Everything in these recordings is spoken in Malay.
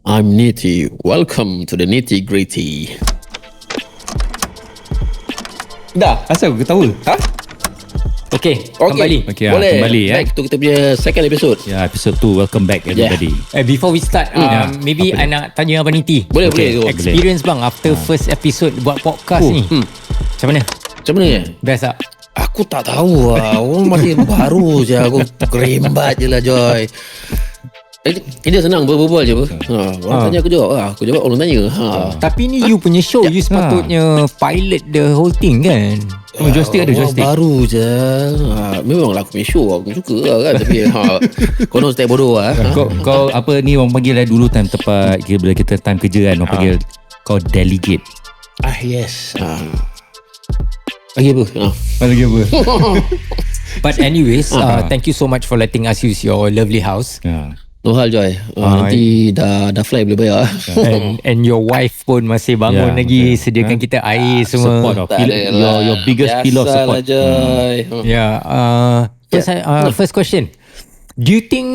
I'm Niti. Welcome to the nitty gritty. Dah, asal aku ketawa? Ha? Okay, kembali. Okay, boleh. kembali Back to kita punya second episode. Ya, episode 2. Welcome back everybody. Before we start, maybe I nak tanya Abang Niti. Boleh. Experience bang after first episode buat podcast ni. Macam mana? Macam mana ya? Best tak? Aku tak tahu lah. Orang masih baru je. Aku kerembat je lah, Joy. Ini senang berbual je apa. Orang tanya aku jawab. Aku jawab orang tanya. Tapi ni you punya show. You sepatutnya pilot the whole thing kan? Joystick ada joystick. Baru je. Memanglah aku punya show. Aku suka lah kan. Tapi konon stay bodoh lah. Kau apa ni orang panggil lah dulu time tepat bila kita time kerja kan. Orang panggil kau delegate. Yes. Lagi apa? Lagi apa? But anyways, thank you so much for letting us use your lovely house. No hal, Joy. Nanti dah fly boleh bayar. And your wife pun masih bangun lagi, sediakan kita air semua. Support your biggest pillar of support. Joy. First question. Do you think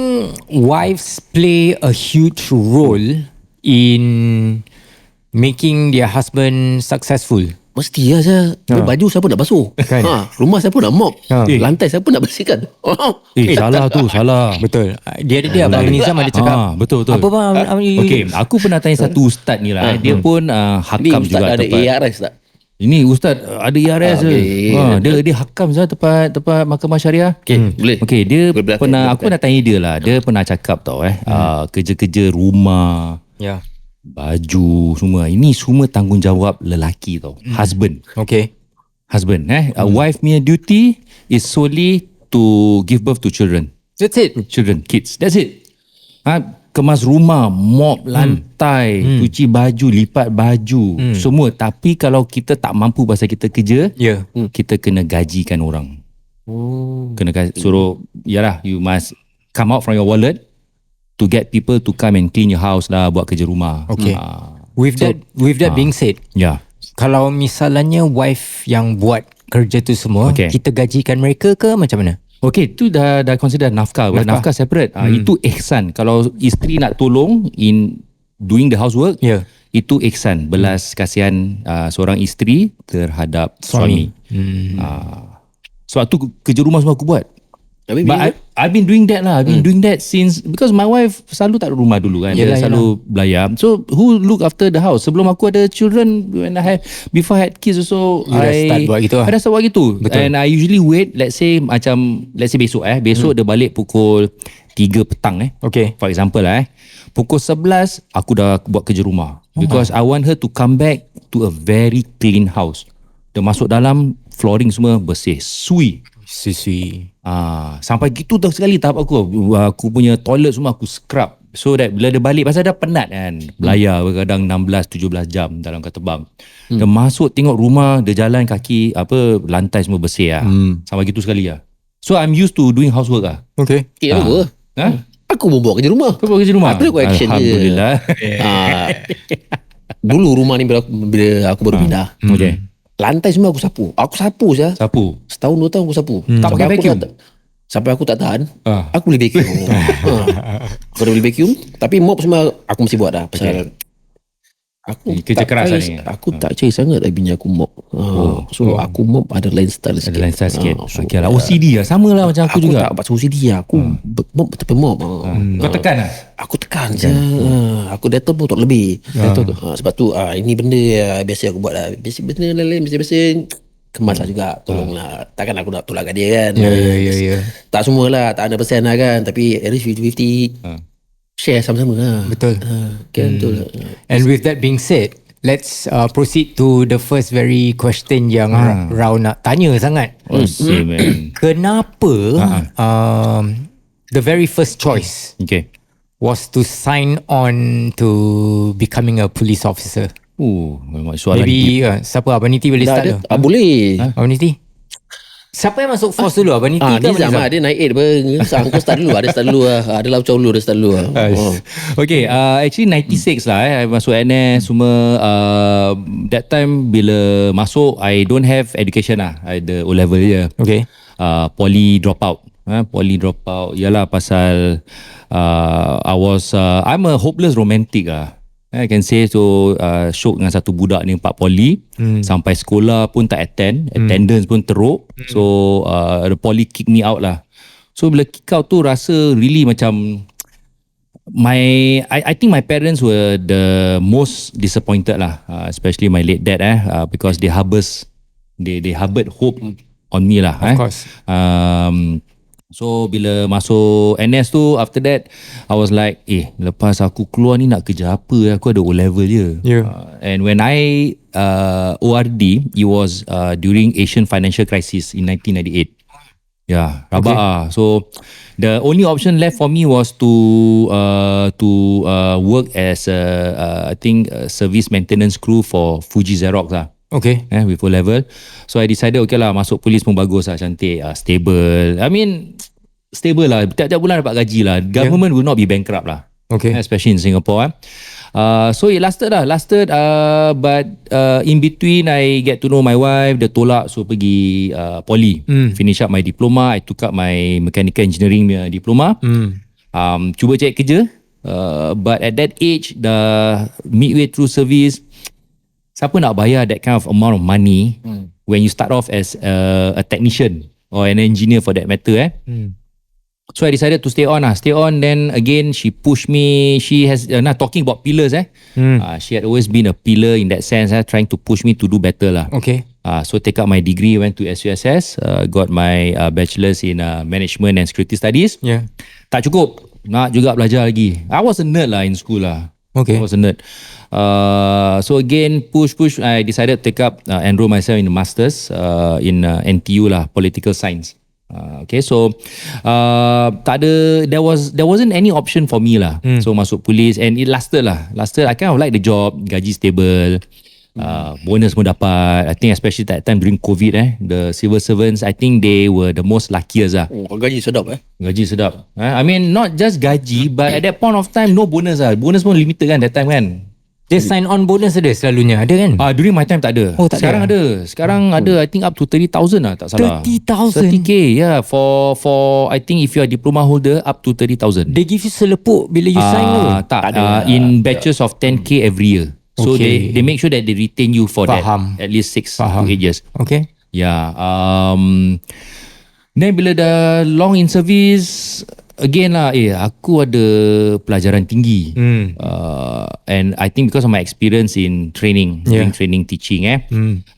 wives play a huge role in making their husband successful? Mesti lah je. Baju siapa nak basuh Kan? Rumah siapa nak mop Lantai siapa nak bersihkan Salah tu, salah. Betul. Dia Abang Nizam ada cakap. Betul. Apa bang? Okay, aku pernah tanya satu ustaz ni lah. Dia pun hakam Ustaz juga ada tempat. ARS tak? Ini ustaz ada IRS dia hakam je tempat mahkamah syariah. Boleh. Okay, dia Boleh pernah aku pernah tanya dia lah. Dia pernah cakap tau kerja-kerja rumah, baju semua. Ini semua tanggungjawab lelaki tau. Husband. Okay. Husband wife punya duty is solely to give birth to children. That's it. Children, kids. That's it. Kemas rumah, mop lantai, cuci baju, lipat baju, semua. Tapi kalau kita tak mampu pasal kita kerja, kita kena gajikan orang. Kena suruh, yalah, you must come out from your wallet to get people to come and clean your house lah, buat kerja rumah. Okay. With that being said, kalau misalnya wife yang buat kerja tu semua, kita gajikan mereka ke macam mana? Okay, tu dah consider nafkah. Nafkah separate. Itu ihsan. Kalau isteri nak tolong in doing the housework, itu ihsan. Belas kasihan seorang isteri terhadap suami. Sebab tu kerja rumah semua aku buat. But I've been doing that lah. I've been doing that since, because my wife selalu tak ada rumah dulu kan. Dia selalu belayar. So who look after the house? Sebelum aku ada children, before I had kids also, I dah start buat gitu. Betul. And I usually wait, let's say besok besok dia balik pukul 3 petang Okay. For example pukul 11 aku dah buat kerja rumah. Because I want her to come back to a very clean house. Dia masuk dalam, flooring semua bersih, sui. Sampai gitu dah sekali tahap aku punya toilet semua aku scrub, so that bila dia balik, pasal dah penat kan, belayar kadang 16-17 jam dalam kapal terbang. Dia masuk tengok rumah, dia jalan kaki lantai semua bersih sampai gitu sekali lah. So I'm used to doing housework lah. Okay. Aku pun buat kerja rumah. Kau buat kerja rumah? Aku action Alhamdulillah. Dulu rumah ni bila aku baru pindah, lantai semua aku sapu. Aku sapu je. Setahun 2 tahun aku sapu. Tak pakai vacuum. Sampai aku tak tahan, aku boleh vacuum. Aku dah boleh vacuum, tapi mop semua aku mesti buat dah. Pasal aku kerja keras ni. Aku tak percaya sangat bini aku mop. So aku mop ada lain style sikit. Okay lah. OCD lah. Sama lah macam aku juga. Aku tak pasal OCD lah. Aku mop tapi mop. Kau tekan lah? Aku tekan je. Aku Dettol pun tak lebih. Sebab tu ini benda biasa aku buat lah. Benda lain biasa kemas lah juga. Tolong lah. Takkan aku nak tolak kat dia kan. Ya. Tak semua lah. Tak 100% lah kan. Tapi at least 50-50. Share sama-sama lah. Betul. Betul. And with that being said, let's proceed to the first very question yang Rau nak tanya sangat. Kenapa the very first choice was to sign on to becoming a police officer? Soalan maybe siapa? Abang Niti boleh start dulu. Boleh. Abang Niti, siapa yang masuk force dulu? Abang Niti ke Nizam lah. Dia naik 8 Kau start dulu. Dia start dulu lah. Dia laucau dulu. Dia start dulu lah. Okay, actually 96 lah. I masuk NS semua. That time bila masuk, I don't have education lah. I the O-level je. Okay. Poly drop out. Poly drop out. Yalah pasal I'm a hopeless romantic I can say so. Syok dengan satu budak ni 4 poly. Sampai sekolah pun tak attend. Attendance pun teruk. So the poly kick me out lah. So bila kick out tu rasa really macam I think my parents were the most disappointed lah, especially my late dad because they harbored hope on me lah. Of course. So bila masuk NS tu, after that I was like, lepas aku keluar ni nak kerja apa? Aku ada O-level je. And when I ORD, it was during Asian financial crisis in 1998. Rabak So the only option left for me was to work as I think service maintenance crew for Fuji Xerox lah. Okay. With O-level. So I decided okay lah, masuk polis pun bagus lah, cantik, stable. I mean stable lah, tiap-tiap bulan dapat gaji lah. Government will not be bankrupt lah. Okay. Especially in Singapore. So it lasted, but in between I get to know my wife. Dia tolak, so pergi poly, finish up my diploma. I took up my mechanical engineering diploma. Cuba cari kerja, but at that age, dah midway through service, siapa nak bayar that kind of amount of money when you start off as a technician or an engineer for that matter. So I decided to stay on. Then again, she pushed me. She has talking about pillars. She had always been a pillar in that sense, trying to push me to do better lah. Okay. So take up my degree, went to SUSS, got my bachelor's in management and security studies. Tak cukup, nak juga belajar lagi. I was a nerd lah in school lah. Okay. I was a nerd. So again, push. I decided to take up, enroll myself in the masters in NTU lah, political science. Okay, so there wasn't any option for me lah. So masuk polis, and it lasted. I kind of like the job, gaji stable, bonus pun dapat. I think especially that time during COVID, the civil servants, I think they were the most luckiest lah. Gaji sedap Gaji sedap. I mean not just gaji, but at that point of time no bonus lah. Bonus pun limited kan that time kan. Dia sign on bonus ada selalunya, ada kan? During my time tak ada. Tak Sekarang ada. Sekarang ada I think up to 30,000 lah, tak salah. 30,000? 30k, for I think if you are diploma holder up to 30,000. They give you selepuk bila you sign tu? Tak ada. In batches of 10k every year. So they make sure that they retain you for that at least 6 to 8 years. Okay. Then bila dah long in service, again lah, aku ada pelajaran tinggi. And I think because of my experience in training, doing training, teaching,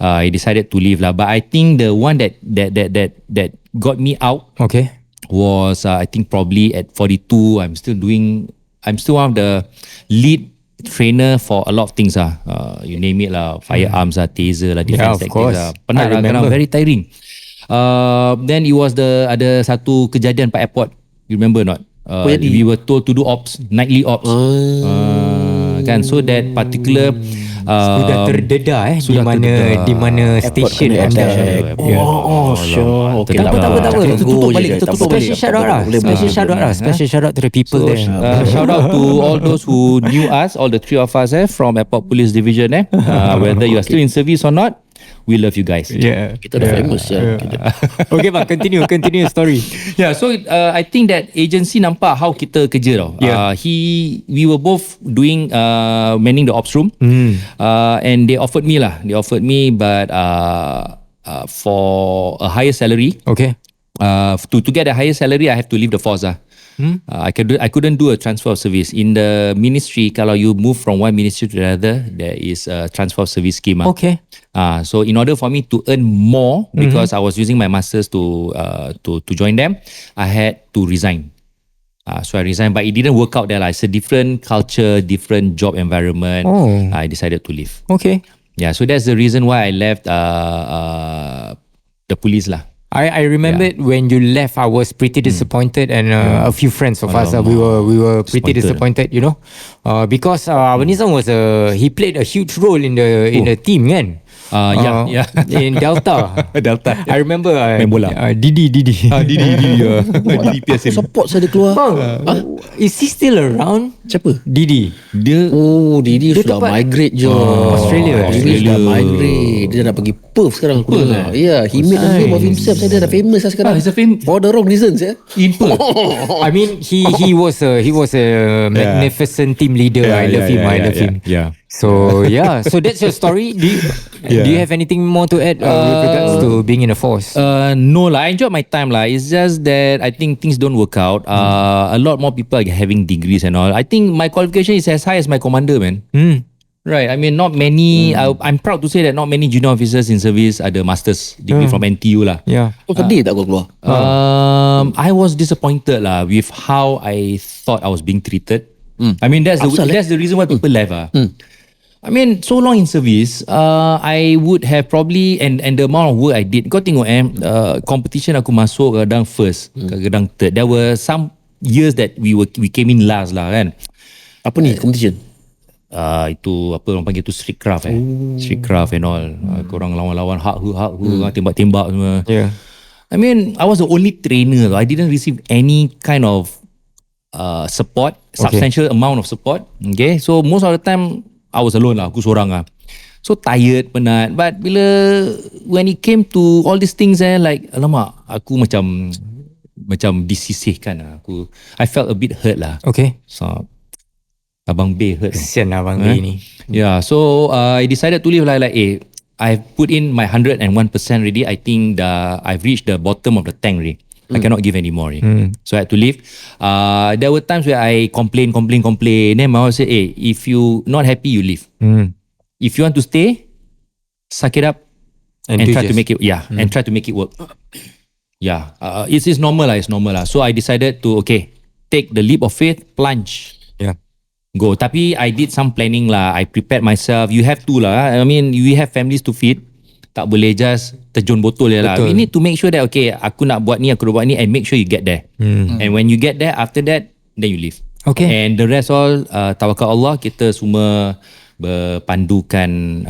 I decided to leave lah. But I think the one that got me out was I think probably at 42. I'm still one of the lead trainer for a lot of things lah. You name it lah, firearms lah, taser lah, defense tactics lah. Penat lah, kadang very tiring. Then it was ada satu kejadian kat airport. You remember not? We were told to do ops, nightly ops. Kan, so that particular sudah terdedah di mana station anda. Sure. Okay, tak apa. Tutup balik. Special shout out to the people there. Shout out to all those who knew us, all the 3 of us from Airport Police Division. Whether you are still in service or not, we love you guys. Kita dah famous. Okay bang, continue story. So I think that agency nampak how kita kerja tau. We were both doing manning the ops room, and they offered me, but for a higher salary. Okay. To get a higher salary, I have to leave the force. I couldn't do a transfer of service in the ministry. Kalau you move from one ministry to another, there is a transfer of service scheme. Okay. So in order for me to earn more, because I was using my masters to join them, I had to resign. So I resigned, but it didn't work out there. It's a different culture, different job environment. I decided to leave. Okay. So that's the reason why I left the police lah. I remember when you left, I was pretty disappointed, and a few friends of us, we were pretty disappointed, because Abang Nizam he played a huge role in the team, kan? Yeah. In Delta. Delta. I remember Main bola. Didi. Didi. Didi Aku support saya dia keluar. Is he still around? Siapa? Didi. Dia Didi Dia sudah tempat- migrate je. Australia. Didi sudah migrate. Dia dah pergi Perth sekarang. Aku dengar. Ya, he made a name of himself. Dia dah famous lah sekarang. he's a famous For the wrong reasons ya. in Perth. I mean, he was a magnificent team leader. I love him. Yeah. So so that's your story. Do you have anything more to add with regards to being in the force? No lah, I enjoyed my time lah. It's just that I think things don't work out. A lot more people are having degrees and all. I think my qualification is as high as my commander, man. Right. I mean, not many. I'm proud to say that not many junior officers in service ada masters degree from NTU lah. Yeah. Kau sedih tak kau keluar? I was disappointed lah with how I thought I was being treated. I mean, that's the reason why people left. I mean, so long in service, I would have probably, and the amount of work I did, kau tengok competition aku masuk kadang first, kadang third. There were some years that we came in last lah kan. Apa ni competition? Itu apa orang panggil tu street craft street craft and all. Korang lawan-lawan hak tembak-tembak semua. Yeah. I mean, I was the only trainer. I didn't receive any kind of support, substantial amount of support. Okay, so most of the time I was alone lah. Aku seorang lah. So tired, penat. But when it came to all these things like, alamak, aku macam disisihkan lah. I felt a bit hurt lah. Okay. So Abang B hurt. Kesian Abang B ni. Yeah, so I decided to leave like I've put in my 101% already. I think I've reached the bottom of the tank already. I cannot give anymore. So I had to leave. There were times where I complain. Then my wife said, if you not happy, you leave. If you want to stay, suck it up and try to make it. And try to make it work. Yeah, it's normal lah. It's normal lah. So I decided to take the leap of faith, plunge. Yeah. Go. Tapi I did some planning lah. I prepared myself. You have to lah. I mean, we have families to feed. Tak boleh just terjun botol je lah. We need to make sure that aku nak buat ni, aku nak buat ni, and make sure you get there. And when you get there, after that, then you leave. Okay. And the rest all tawakal Allah. Kita semua berpandukan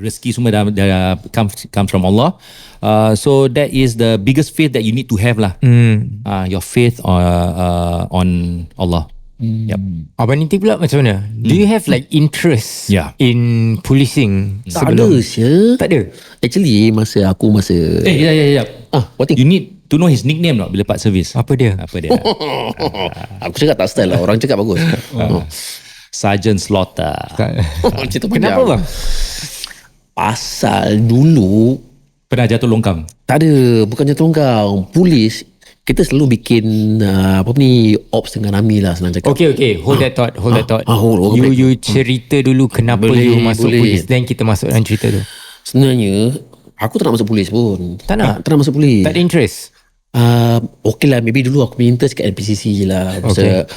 rezeki semua comes from Allah. So that is the biggest faith that you need to have lah. Your faith on Allah. Yep. Abang Niti pula macam mana? Do you have like interest in policing? Tak ada sia. Tak ada. Actually masa Yeah. what thing? You need to know his nickname not bila part service. Apa dia? Aku cakap tak style lah. Orang cakap bagus. Sergeant Slaughter. Cerita Kenapa panjang. bang? Pasal dulu Pernah jatuh longkang? tak ada, bukan jatuh longkang. Polis kita selalu bikin ops dengan Ami lah senang cakap. Okay, hold that thought. hold You cerita dulu kenapa Boleh, you masuk boleh. polis, then kita masuk dalam cerita tu. Sebenarnya aku tak nak masuk polis pun. Tak nak? Tak nak masuk polis. Tak ada interest? Okay lah, maybe dulu aku punya interest kat NPCC je lah. Masa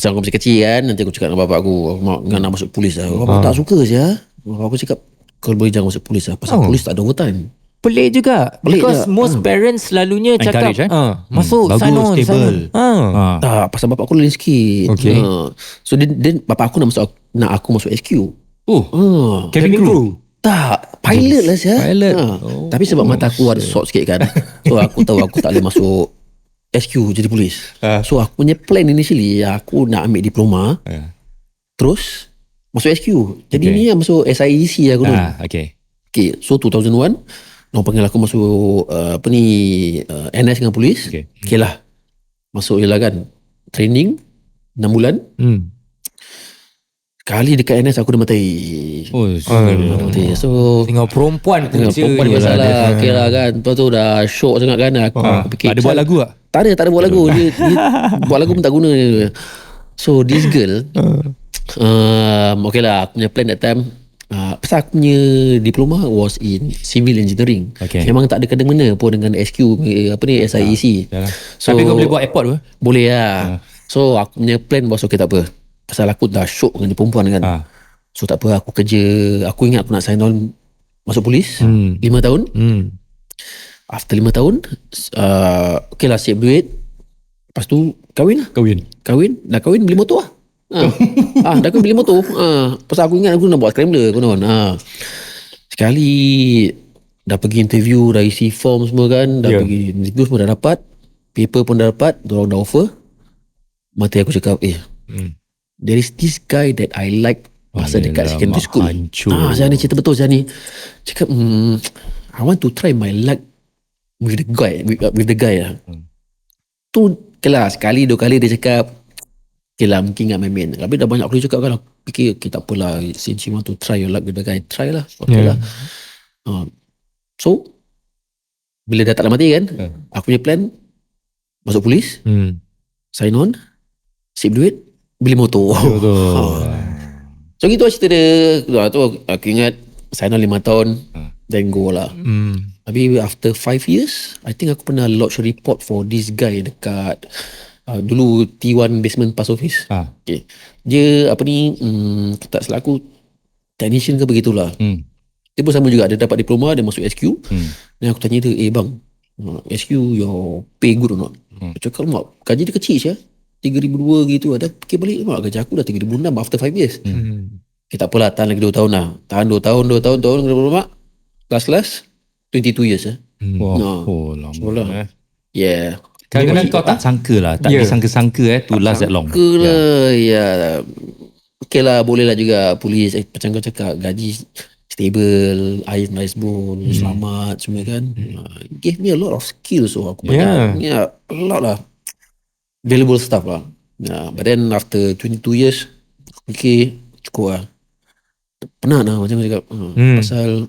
aku masih kecil kan, nanti aku cakap dengan bapak aku nak masuk polis lah. Bapak tak suka je. Aku cakap kau boleh jangan masuk polis lah. Pasal polis tak ada overtime. Pelik juga. Pelik Because juga. most parents selalunya cakap masuk bagus, sana, stable. Tak, pasal bapak aku lain sikit. Okay. So then bapak aku nak aku masuk SQ. Cabin crew. Tak, pilot lah saya. Pilot. Tapi sebab mata aku ada short sikit kan. So aku tahu aku tak boleh masuk SQ jadi polis. So aku punya plan initially aku nak ambil diploma. Terus masuk SQ. Jadi ni yang masuk SIEC aku dulu. Okay, so 2001 orang panggil aku masuk NS dengan polis. Okay lah. Masuk je lah kan. Training 6 bulan. Kali dekat NS aku dah mati. So tengok perempuan tengok perempuan ni masalah. Okay lah kan. Lepas tu dah syok sangat kan. Aku fikir Ada buat lagu tak? Tak ada buat lagu. Dia buat lagu pun tak guna. So this girl okay lah, aku punya plan that time pasal aku punya diploma was in civil engineering. Memang tak ada kena-mena pun dengan SQ SIEC. So, tapi kau boleh buat airport ke? Boleh lah. So aku punya plan was okay tak apa. Pasal aku dah syok dengan dia perempuan kan. So tak apa, aku kerja. Aku ingat aku nak sign on masuk polis 5 tahun. After 5 tahun okay lah, siap duit. Lepas tu kahwin lah. Dah kahwin beli motor lah. Dah aku beli motor. Pasal aku ingat aku nak buat scrambler konon. Sekali dah pergi interview, dah isi form semua kan, dah pergi interview semua dah dapat, paper pun dah dapat, diorang dah offer. Mati aku cakap, there is this guy that I like masa dekat secondary school. Saya ni cerita betul saya ni. Cakap, I want to try my luck with the guy, with the guy lah. Tu, okay lah, sekali dua kali dia cakap, okay lah, mungkin nak main-main. Tapi dah banyak kali cakap kan, aku fikir, okay tak apalah, since you want to try your luck with the guy, try lah. Okay lah. So, bila dah tak ada mati kan, aku punya plan, masuk polis, sign on, sip duit, beli motor. So gitu lah cerita dia. Tu aku ingat sign on 5 tahun, then go lah. Tapi after 5 years, I think aku pernah lodge a report for this guy dekat dulu T1 basement pass office. Okay. Dia apa ni, tak salah aku technician ke begitulah. Dia pun sama juga, dia dapat diploma, dia masuk SQ. Dan aku tanya dia, bang, SQ your pay good or not? Dia cakap, mak, gaji dia kecil je, 3,200 gitu. Ada fikir balik, mak, gaji aku dah 3,600 after 5 years. Tak apalah, tahan lagi 2 tahun lah. Tahan 2 tahun, mak. Last 22 years. Lama. Yeah. Kadang-kadang kau tak sangka lah, tak disangka-sangka to last that long. Okay lah, boleh lah juga polis, macam kau cakap, gaji stable, nice bowl, selamat semua kan. Gave me a lot of skills, so aku banyak, a lot lah, valuable stuff lah. But then after 22 years, okay, cukup lah. Penat lah macam aku cakap. Pasal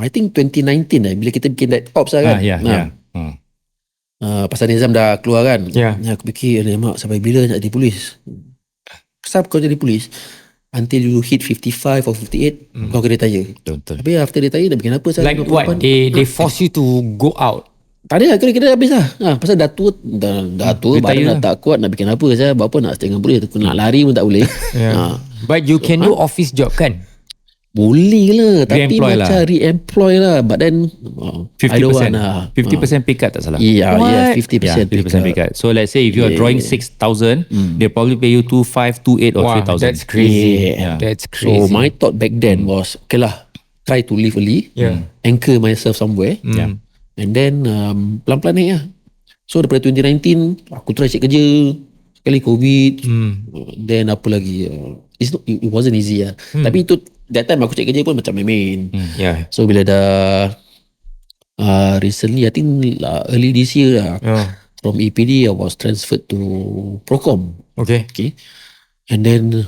I think 2019 lah, bila kita bikin that ops lah kan. Pasal Nizam dah keluar kan. Aku fikir, mak, sampai bila nak jadi polis? Pasal kau jadi polis, until you hit 55 or 58, kau kena retire. Betul. Tapi after retire dah bikin apa? Like what? They force you to go out? Tak ada, kira-kira habis lah. Pasal dah tua, badan dah tak kuat, nak bikin apa saya? Buat apa nak stay dengan polis? Nak lari pun tak boleh. But you can do office job kan? Boleh lah, tapi Re-employ macam re-employ lah. But then 50%, I don't want lah. 50% pay cut tak salah. 50% pay cut. So let's say if you are drawing 6,000, they probably pay you 2,500, 2,800 or 3,000. That's crazy. That's crazy. So my thought back then was, okay lah, try to leave early, anchor myself somewhere, and then pelan-pelan naik lah. So daripada 2019, aku try cek kerja, sekali COVID, then apa lagi, it wasn't easy lah. Tapi itu, that time aku cek kerja pun macam main-main. So bila dah recently, I think early this year lah, from EPD I was transferred to Procom. Okay. And then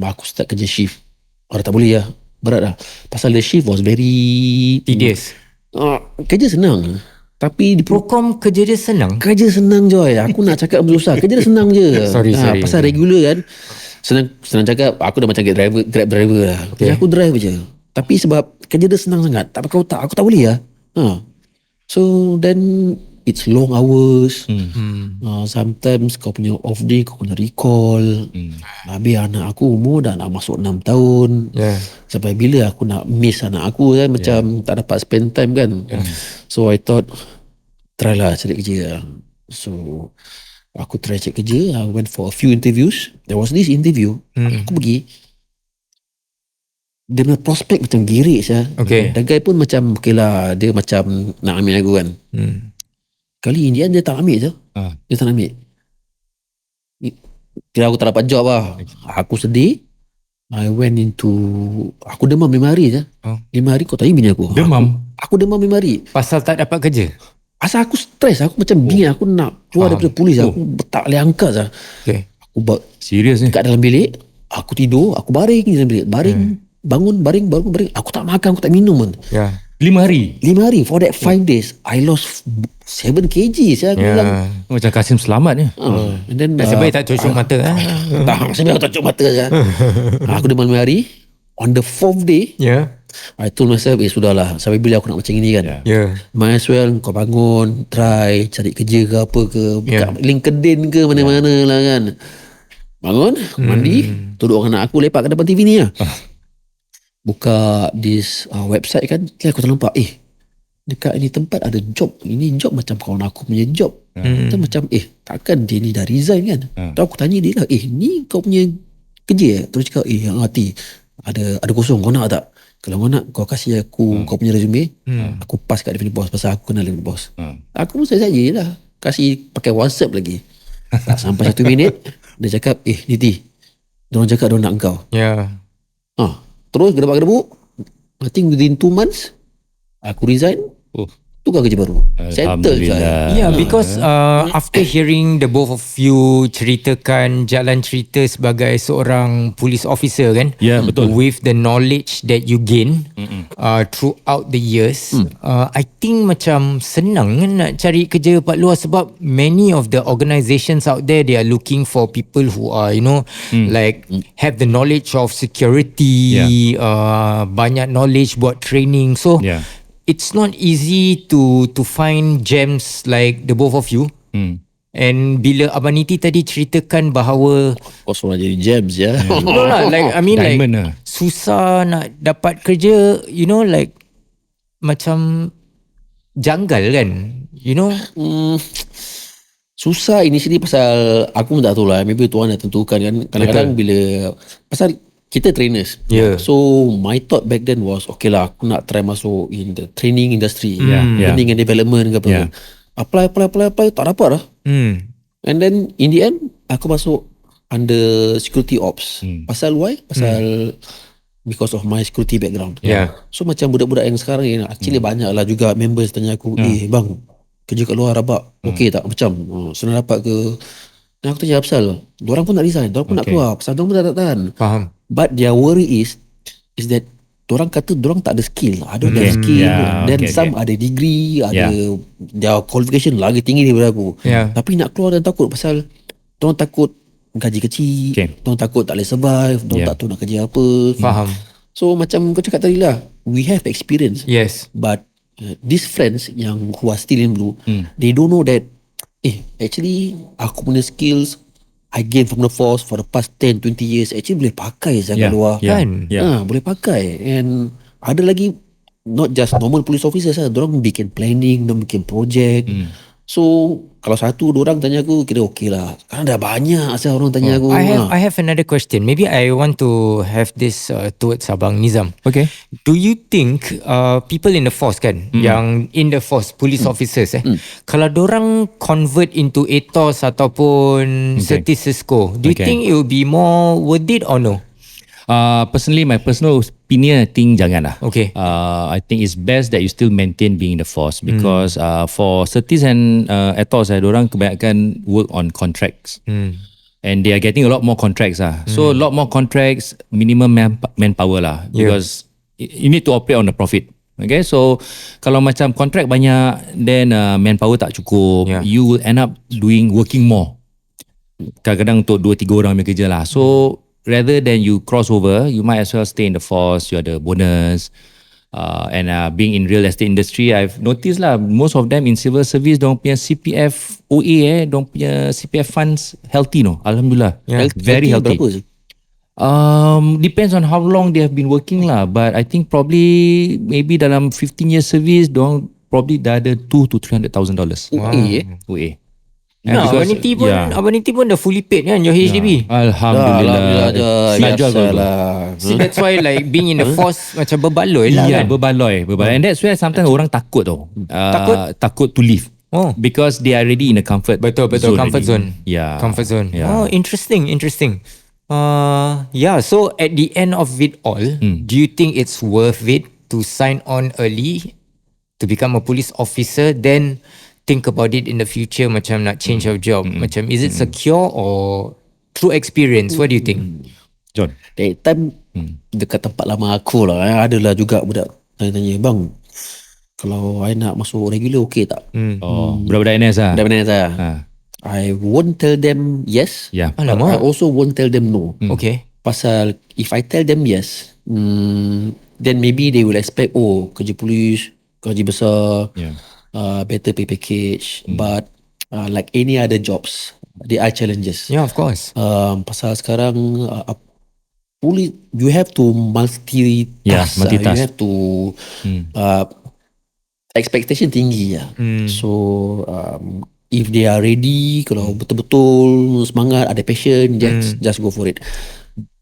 aku start kerja shift. Tak boleh lah, berat lah. Pasal the shift was very tedious. Kerja senang, tapi di Procom kerja dia senang? Kerja senang Joy. Aku nak cakap susah. Kerja dia senang je. Sorry. Pasal regular kan, senang cakap, aku dah macam grab driver lah. Aku drive je. Tapi sebab kerja dia senang sangat, aku tak boleh lah. So then it's long hours. Sometimes kau punya off day kau kena recall. Habis anak aku umur dah nak masuk 6 tahun. Sampai bila aku nak miss anak aku kan, macam tak dapat spend time kan. So I thought, try lah cari kerja lah. So aku try cari kerja. I went for a few interviews. There was this interview, aku pergi, dia punya prospek macam girik lah. Dan guy pun macam, okay lah, dia macam nak ambil aku kan. Kali Indian dia tak ambil je. Dia tak ambil. Kira aku tak dapat job lah. Aku sedih. I went into, aku demam 5 hari je. 5 hari kau tanya bini aku. Demam? Aku demam 5 hari. Pasal tak dapat kerja? Asal aku stres. Aku macam bingit. Aku nak keluar daripada polis. Aku tak boleh angkat lah. Aku serius ni? kat dalam bilik. Aku tidur. Aku baring dalam bilik. Bangun. Aku tak makan. Aku tak minum pun. 5 hari? 5 hari. For that 5 days, I lost 7 kg. Saya bilang. Macam Kasim selamat ni. And then, nasib baik tak cucuk mata. Nasib baik tak cucuk mata. Aku demam 5 hari. On the 4th day, I told myself, sudahlah, sampai bila aku nak macam ini kan. Might as well kau bangun, try cari kerja ke apa ke, buka LinkedIn ke mana-mana lah kan. Bangun, mandi, duduk dengan anak aku lepak kat depan TV ni lah. Buka this website kan, aku ternampak, dekat ni tempat ada job. Ini job macam kawan aku punya job. Macam takkan dia ni dah resign kan. Terus aku tanya dia lah, ni kau punya kerja Terus cakap, hati ada kosong, kau nak tak? Kalau kau nak, kau kasih aku kau punya resume, aku pass kat dia punya boss, pasal aku kenal dia punya boss. Aku pun saja lah, kasih pakai WhatsApp lagi. Tak sampai 1 minit, dia cakap, Niti, diorang cakap diorang nak kau. Terus gedebak-gedebuk, I think within 2 months aku resign, tukar kerja baru. Settle je. Yeah, because after hearing the both of you ceritakan jalan cerita sebagai seorang police officer kan, betul. with the knowledge that you gain throughout the years, I think macam senang kan nak cari kerja kat luar, sebab many of the organisations out there, they are looking for people who are like have the knowledge of security, banyak knowledge buat training. So it's not easy to find gems like the both of you. And bila Abang Niti tadi ceritakan bahawa Kosong jadi gems ya. no lah, like I mean Diamond like susah nak dapat kerja, like macam janggal kan, Susah initially pasal aku pun tak tahu lah, maybe Tuhan dah tentukan kan. Kadang-kadang bila pasal kita trainers, so my thought back then was, okay lah, aku nak try masuk in the training industry, learning and development ke apa. Apply, tak dapat lah. And then in the end aku masuk under security ops. Pasal why? Pasal because of my security background. So macam budak-budak yang sekarang ni, actually banyak lah juga members tanya aku, bang, kerja kat luar rabak, okay tak? Macam senang dapat ke? Dan aku tanya pasal diorang pun nak resign, diorang pun nak keluar, pasal diorang pun tak tahan. Faham. But their worry is that diorang kata diorang tak ada skill. Ada skill, then some ada degree, ada their qualification lagi tinggi daripada aku. Tapi nak keluar dan takut pasal diorang takut gaji kecil, diorang takut tak boleh survive, diorang tak tahu nak kerja apa. Faham. So macam kau cakap tadi lah, we have experience, but these friends yang who are still in blue, they don't know that actually aku punya skills I gain from the force for the past 10-20 years actually boleh pakai kat luar kan. Boleh pakai. And ada lagi, not just normal police officers lah, diorang bikin planning, diorang bikin project. So kalau satu dua orang tanya aku, kira okey lah. Sekarang dah banyak asal orang tanya aku. I have another question. Maybe I want to have this towards Abang Nizam. Okay. Do you think people in the force kan, yang in the force, police officers kalau dorang convert into ATOS ataupun Certis Cisco, do you think it will be more worth it or no? Personally, my personal opinion, I think jangan lah. Okay. I think it's best that you still maintain being in the force, because for Certis and ATOS, diorang kebanyakan work on contracts. And they are getting a lot more contracts lah. So a lot more contracts, minimum manpower lah, because you need to operate on the profit. Okay, so kalau macam contract banyak, then manpower tak cukup, you will end up working more. Kadang-kadang untuk 2-3 orang punya kerja lah. So rather than you cross over, you might as well stay in the force. You ada bonus. And being in real estate industry, I've noticed lah, most of them in civil service, diorang punya CPF OA, diorang punya CPF funds healthy no. Alhamdulillah. Very healthy. Berapa sih? Depends on how long they have been working lah. But I think probably maybe dalam 15 years service, diorang probably dah ada $200,000 to $300,000. OA. Abang Niti pun dah fully paid kan your HDB. Alhamdulillah. Nak jual lah. See, that's why like being in the force macam berbaloi lah kan. Berbaloi. And that's why sometimes orang takut tau. Takut to leave. Because they are already in a comfort Betul zone. Comfort zone. Comfort zone. Interesting. So at the end of it all, do you think it's worth it to sign on early to become a police officer, then think about it in the future, macam nak change of job, macam is it secure or through experience? What do you think, John? That time dekat tempat lama aku lah, adalah juga budak tanya-tanya, bang, kalau I nak masuk regular okay tak? Budak-budak NS lah. Budak-budak NS lah. I won't tell them yes. I also won't tell them no. Okay. Pasal if I tell them yes, then maybe they will expect, kerja polis, gaji besar, better pay package. But like any other jobs, there are challenges. Yeah, of course. Pasal sekarang police, you have to multitask. Multitask. You have to expectation tinggi lah. So if they are ready, kalau betul-betul semangat, ada passion, just go for it.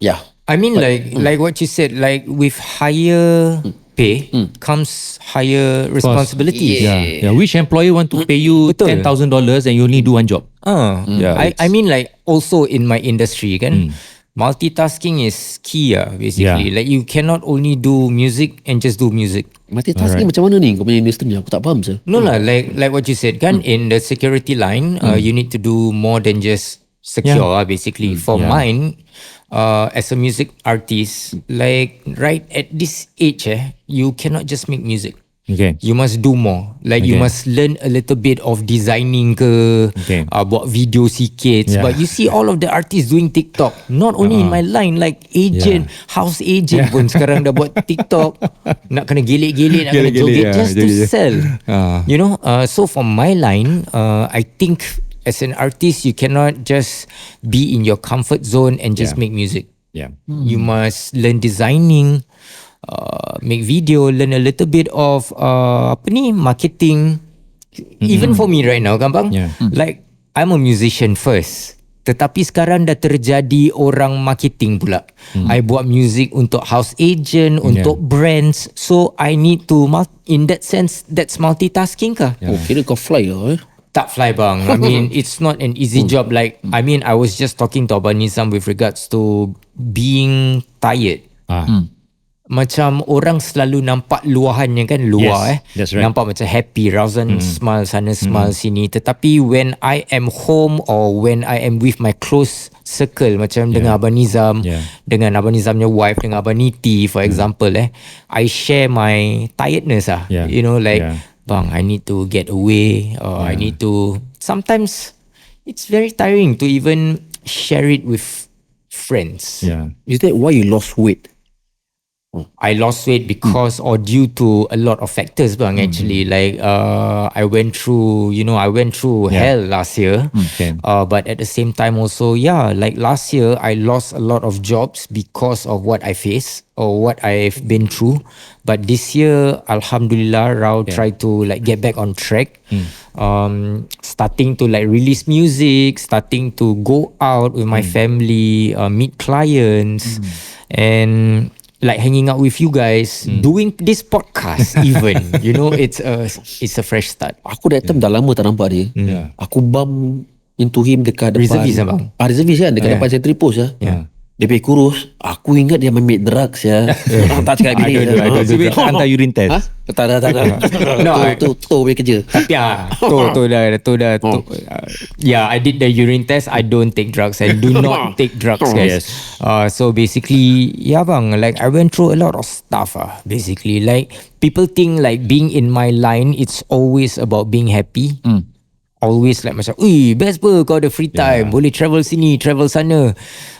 Yeah. I mean, like what you said, like with higher pay comes higher responsibilities. Yeah. Which employer want to pay you $10,000 and you only do one job? I mean, like also in my industry, kan, multitasking is key, basically. Like you cannot only do music and just do music. Multitasking macam mana ni kau punya industri ni? Aku tak faham sir. No lah, like what you said, kan, in the security line, you need to do more than just secure, basically. For mine, as a music artist, like right at this age, you cannot just make music. Okay. You must do more. Like you must learn a little bit of designing ke, buat video sikit. But you see all of the artists doing TikTok. Not only in my line, like agent, house agent pun sekarang dah buat TikTok. Nak kena gelik-gelik, nak kena joget just to sell. You know, so for my line, I think as an artist, you cannot just be in your comfort zone and just make music. You must learn designing, make video, learn a little bit of marketing. Even for me right now, Gampang, like I'm a musician first, tetapi sekarang dah terjadi orang marketing pula. I buat music untuk house agent, untuk brands, so I need to in that sense, that's multitasking kah? Kira kau fly lah Tak fly bang. I mean, it's not an easy job. Like, I mean, I was just talking to Abang Nizam with regards to being tired. Macam orang selalu nampak luahannya kan, luar that's right. nampak macam happy, Rauzan smile sana, smile sini. Tetapi when I am home or when I am with my close circle, macam dengan Abang Nizam, dengan Abang Nizamnya wife, dengan Abang Niti for example, I share my tiredness you know, like bang, I need to get away, or I need to, sometimes it's very tiring to even share it with friends. Is that why you lost weight? I lost weight because or due to a lot of factors bang, actually. Like I went through hell last year. But at the same time also, like last year I lost a lot of jobs because of what I faced or what I've been through. But this year, Alhamdulillah, Rao tried to like get back on track. Starting to like release music, starting to go out with my family, meet clients, and like hanging out with you guys, doing this podcast even, you know, it's a fresh start. Aku that time dah lama tak nampak dia. Aku bump into him dekat depan. Reservis bang? Reservis kan, dekat depan Century Post Dia pergi kurus. Aku ingat dia ambil drugs tak cakap gini. So dia hantar urine test? Tak. No, tu punya kerja. Tapi tu dah. I did the urine test. I don't take drugs. I do not take drugs, guys. So basically, bang, like I went through a lot of stuff. Basically, like people think like being in my line, it's always about being happy. Always like macam, best apa kau ada free time, boleh travel sini, travel sana.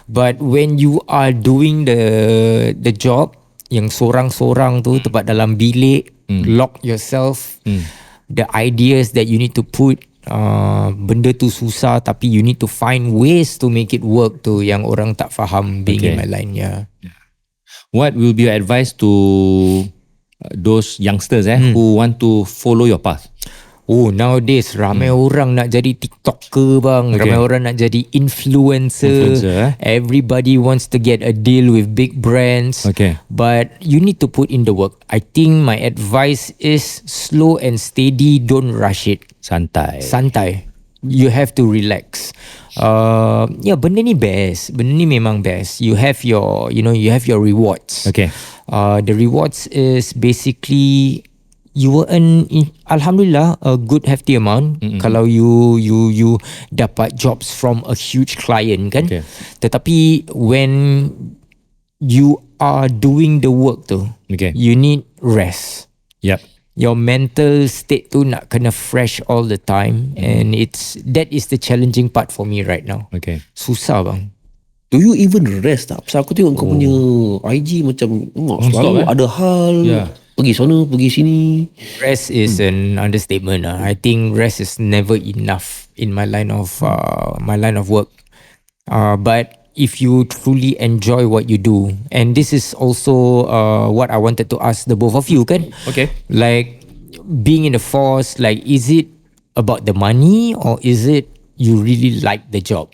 But when you are doing the job yang sorang-sorang tu tempat dalam bilik, lock yourself, the ideas that you need to put, benda tu susah tapi you need to find ways to make it work tu yang orang tak faham being in my line. What will be your advice to those youngsters who want to follow your path? Nowadays ramai orang nak jadi TikToker bang, ramai orang nak jadi influencer. Everybody wants to get a deal with big brands. But you need to put in the work. I think my advice is slow and steady, don't rush it. Santai. You have to relax. Benda ni best. Benda ni memang best. You have your rewards. The rewards is basically you will earn, alhamdulillah, a good hefty amount kalau you dapat jobs from a huge client kan. Tetapi when you are doing the work tu, you need rest. Your mental state tu nak kena fresh all the time, and that is the challenging part for me right now. Susah bang. Do you even rest tak? Pasal aku tengok kau punya IG macam selalu ada hal, pergi sana, pergi sini. Rest is an understatement. I think rest is never enough in my line of work. But if you truly enjoy what you do, and this is also what I wanted to ask the both of you kan. Like being in the force, like, is it about the money or is it you really like the job?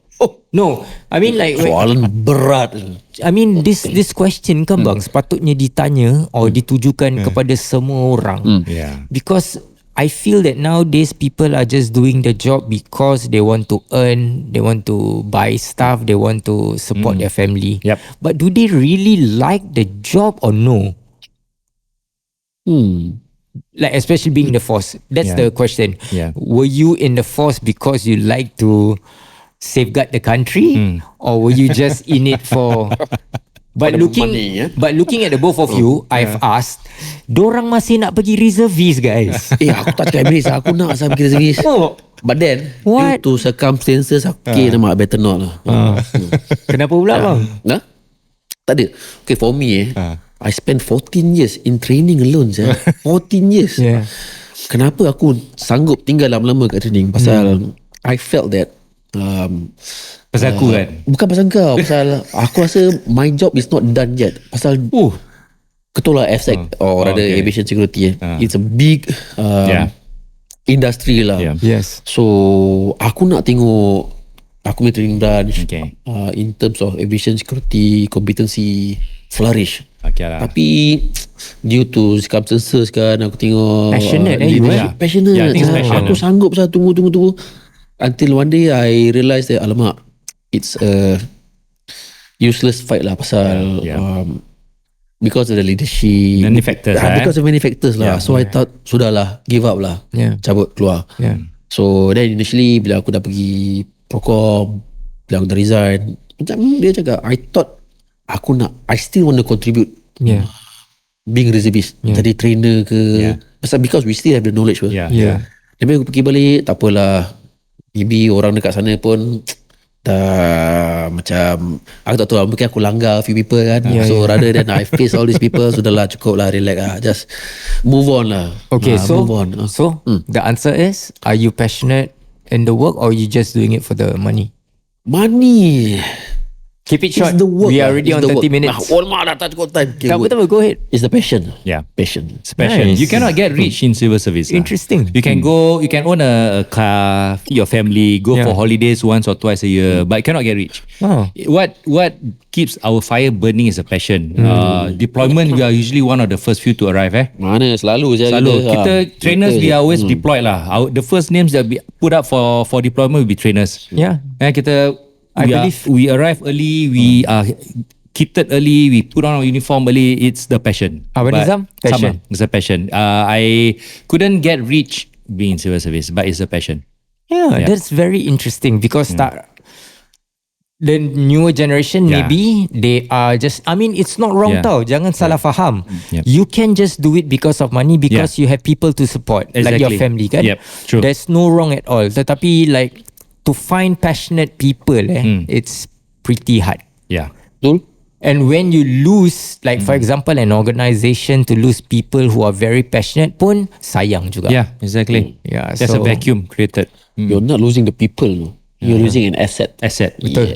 No, I mean like Soalan berat. I mean this question kan bang sepatutnya ditanya or ditujukan kepada semua orang. Because I feel that nowadays people are just doing the job because they want to earn, they want to buy stuff, they want to support their family. But do they really like the job or no? Like especially being in the force. That's the question. Were you in the force because you like to safeguard the country, or were you just in it for? But looking at the both of you, I've asked, dorang masih nak pergi reservist, guys. Aku tak cakap reservist, aku nak saya pergi reservist. But then due to circumstances, aku nama better not lah. Kenapa pula bang? Tak ada. Okay, for me I spent 14 years in training alone. 14 years. Kenapa aku sanggup tinggal lama-lama kat training? Pasal I felt that pasal aku kan? Bukan pasal kau. Pasal aku rasa my job is not done yet. Pasal ketua lah FSEC or rather aviation security. It's a big industry lah. Yes. So aku nak tengok aku punya training branch in terms of aviation security competency flourish. Tapi due to circumstances kan, aku tengok passionate. Aku sanggup saya tunggu until one day I realised that alamak, it's a useless fight lah pasal because of the leadership, many factors because of many factors lah. So I thought sudahlah, give up lah, cabut keluar. So then initially bila aku dah pergi Procom, bila aku dah resign, macam dia cakap, I thought I still want to contribute being reservist, jadi trainer ke, pasal because we still have the knowledge. Tapi aku pergi balik, tak apalah, maybe orang dekat sana pun dah macam aku tak tahu, mungkin aku langgar a few people kan. So rather than I face all these people, sudahlah, cukup lah, relax lah, just move on lah. Okay, so move on. So the answer is, are you passionate in the work or you just doing it for the money? Money. Keep it short. We are already on 30 minutes. Dah tak cukup time. Okay, tak apa, go ahead. It's the passion. Passion. It's passion. Nice. You cannot get rich in civil service. Interesting. You can go, you can own a car, feed your family, go for holidays once or twice a year, but you cannot get rich. What keeps our fire burning is a passion. Deployment, we are usually one of the first few to arrive. Mana selalu kita trainers, we are always deployed lah. The first names that we put up for deployment will be trainers. Kita we arrive early, we are kitted early, we put on our uniform early. It's the passion. Nizam? Passion. It's a passion. I couldn't get rich being in civil service, but it's a passion. That's very interesting because the newer generation, maybe they are just, I mean, it's not wrong tau, jangan salah faham. You can just do it because of money, because you have people to support, like your family kan. True. There's no wrong at all. Tetapi like to find passionate people, it's pretty hard. And when you lose, like for example, an organisation to lose people who are very passionate pun sayang juga. Exactly. There's a vacuum created. You're not losing the people, you're losing an asset. Betul.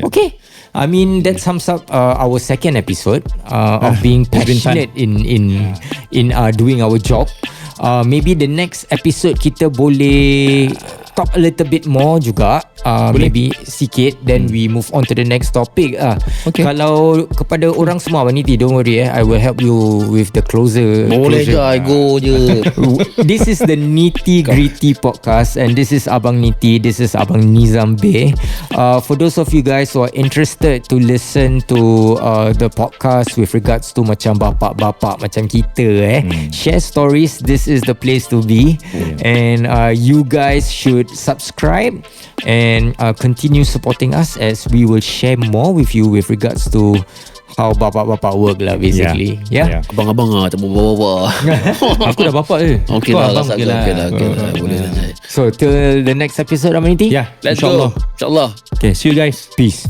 Okay, I mean that sums up our second episode of being passionate in doing our job. Maybe the next episode kita boleh talk a little bit more juga, maybe sikit, then we move on to the next topic. Kalau kepada orang semua, Niti, don't worry, I will help you with the closer. Boleh je, I go je. This is the Nitty Gritty podcast, and this is Abang Niti, this is Abang Nizam Bey. For those of you guys who are interested to listen to the podcast with regards to macam bapak-bapak macam kita, share stories, this is the place to be. And you guys should subscribe and continue supporting us as we will share more with you with regards to how bapak-bapak work lah, basically. Abang-abang lah, tak bawa-bawa. Aku dah bapak je. Okay lah, boleh saja. So till the next episode, Amaniti. Let's go. InsyaAllah. Okay, see you guys. Peace.